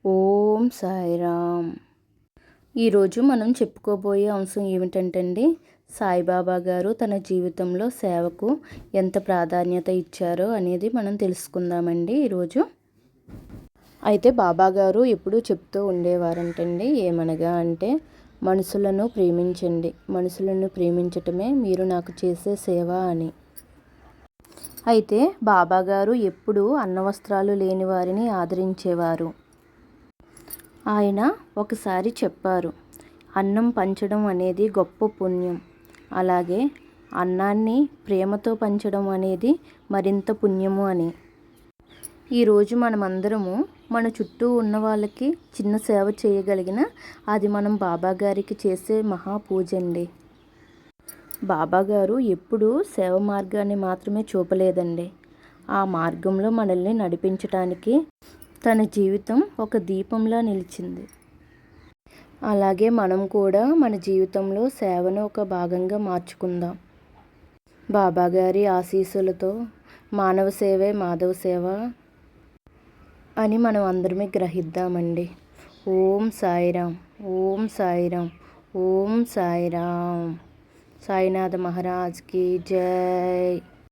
ఓం సాయిరామ్. ఈరోజు మనం చెప్పుకోబోయే అంశం ఏమిటంటే అండి, సాయిబాబా గారు తన జీవితంలో సేవకు ఎంత ప్రాధాన్యత ఇచ్చారో అనేది మనం తెలుసుకుందామండి ఈరోజు. అయితే బాబా గారు ఎప్పుడూ చెప్తూ ఉండేవారంటండి, ఏమనగా అంటే, మనుషులను ప్రేమించండి, మనుషులను ప్రేమించటమే మీరు నాకు చేసే సేవ అని. అయితే బాబా గారు ఎప్పుడూ అన్నవస్త్రాలు లేని వారిని ఆదరించేవారు. ఆయన ఒకసారి చెప్పారు, అన్నం పంచడం అనేది గొప్ప పుణ్యం, అలాగే అన్నాన్ని ప్రేమతో పంచడం అనేది మరింత పుణ్యము అని. ఈరోజు మనమందరము మన చుట్టూ ఉన్న వాళ్ళకి చిన్న సేవ చేయగలిగిన అది మనం బాబా గారికి చేసే మహాపూజ అండి. బాబా గారు ఎప్పుడూ సేవ మార్గాన్ని మాత్రమే చూపలేదండి, ఆ మార్గంలో మనల్ని నడిపించటానికి తన జీవితం ఒక దీపంలా నిలిచింది. అలాగే మనం కూడా మన జీవితంలో సేవను ఒక భాగంగా మార్చుకుందాం. బాబా గారి ఆశీస్సులతో మానవ సేవే మాధవ సేవ అని మనం అందరమే గ్రహిద్దామండి. ఓం సాయిరామ్, ఓం సాయిరామ్, ఓం సాయిరామ్. సాయినాథ మహారాజ్కి జై.